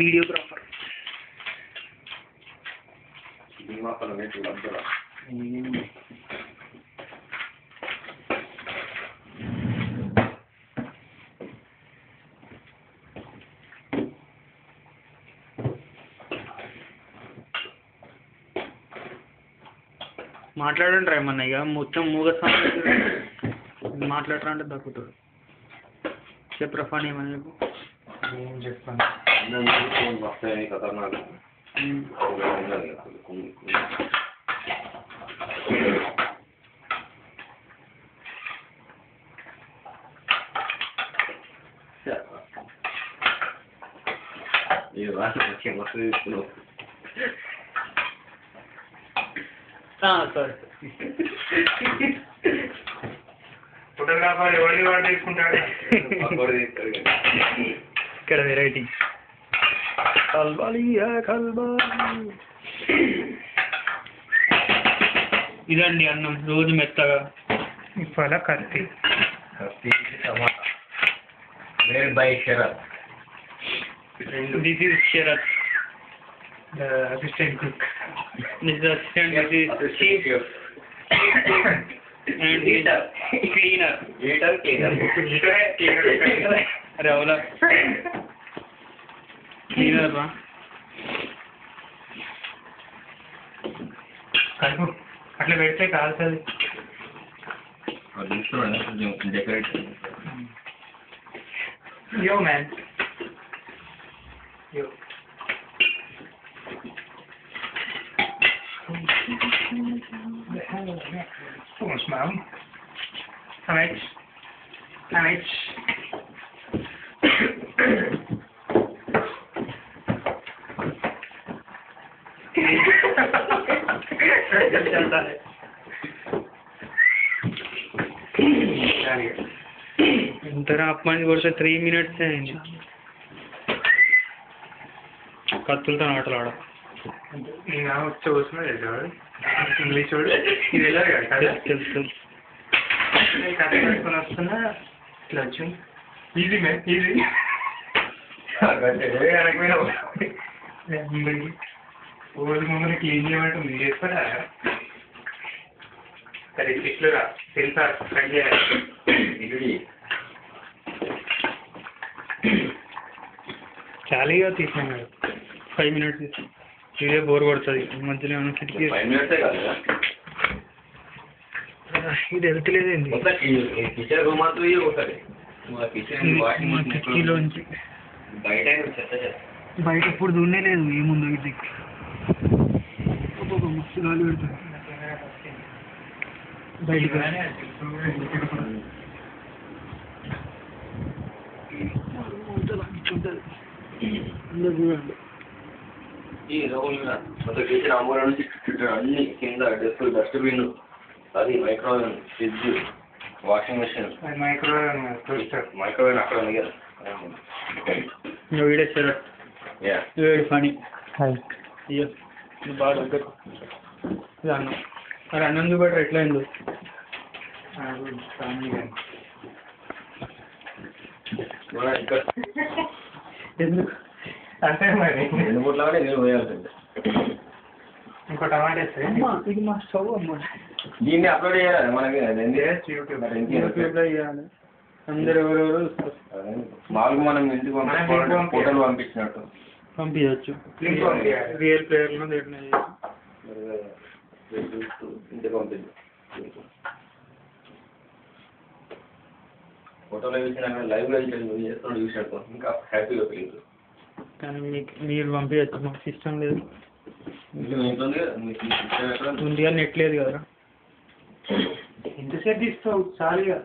Videographer మాట్లాడండి ఏమన్నా ఇక మొత్తం మూగ మాట్లాడరా అంటే దక్కుతాడు చెప్పరా ఫనీ ఏమన్నా చెప్పు ఏం చెప్పండి సార్ ఫోటోగ్రాఫర్ ఎవరిని వాడు తీసుకుంటాడు ఇక్కడ వెరైటీ ఇదండి అన్నం రోజు మెత్తగా ఇవాళ కత్తి made by Sharath. This is Sharath assistant cook this assistant this is chief and cleaner అరే అవులా క్లీనర్ రా కలుపు అట్లా పెడితే కాలుతుంది decorate yo man yo Thanks, Mom. How much? How much? ఇంతరా అప్పని కొడితే 3 minutes అయింది కత్తులతో ఆటలు ఆడ నేను చూసిన ఇంగ్లీష్ వాడు ఇది వెళ్ళారు కదా తెలుసు కథ కట్టుకొని వస్తున్నా ఇట్లా వచ్చి ఈజీ మ్యాన్ ఈజీ రోజు ముందు క్లీన్ చేయమంటే మీరు చేస్తారా సరే ఇట్లురా తెలుసా ట్రై చేయాలి ఖాళీగా తీసాను 5 minutes ఇదే బోర్ కొడుతుంది మధ్యలో ఏమైనా కిటికీ ఇది వెళ్తలేదండి కిచెన్ రూమ్ కిటికీలోంచి బయట ఇప్పుడు చూడనే లేదు ఏముందో ఇది మస్తు గాలి పెడుతుంది బయటికి అందరు చూడండి ఈ రోజున మొత్తం కిచెన్ అమ్మూల నుంచి అన్ని కింద డస్ట్బిన్ అది microwave fridge washing machine microwave అక్కడ ఉంది కదా వీడియో శరత్ వీడియో ఫనీ అయ్యో బాగా దగ్గర ఇది అన్నం మరి అన్నం చూపెట్టారు ఎట్లా అయిందో ఎందుకు అంటే మరి 2 పూటలాగానే నేను పోయాల్సింది ఇంకో టమాటా వేస్తే ఇది మా స్టవ్ అమ్మ దీన్ని అప్లోడ్ చేయాలి మనకి యూట్యూబ్లో చేయాలి అందరు ఎవరెవరు మామూలుగా మనం ఇంటికి పంపించుకోవాలి ఫోటోలు పంపించినట్టు పంపించవచ్చు రియల్ ప్లేయర్లో దేంట్లో ఇంటికి పంపించు ఫోటోలో ఇచ్చినాక లైవ్లో ఇచ్చాను చేస్తున్నాడు చూసినట్టు ఇంకా హ్యాపీగా ఫీల్ కానీ మీరు పంపించచ్చు మాకు సిస్టమ్ లేదు ఉంది కానీ నెట్ లేదు కదరా ఎంతసేపు తీస్తావు చాలుగా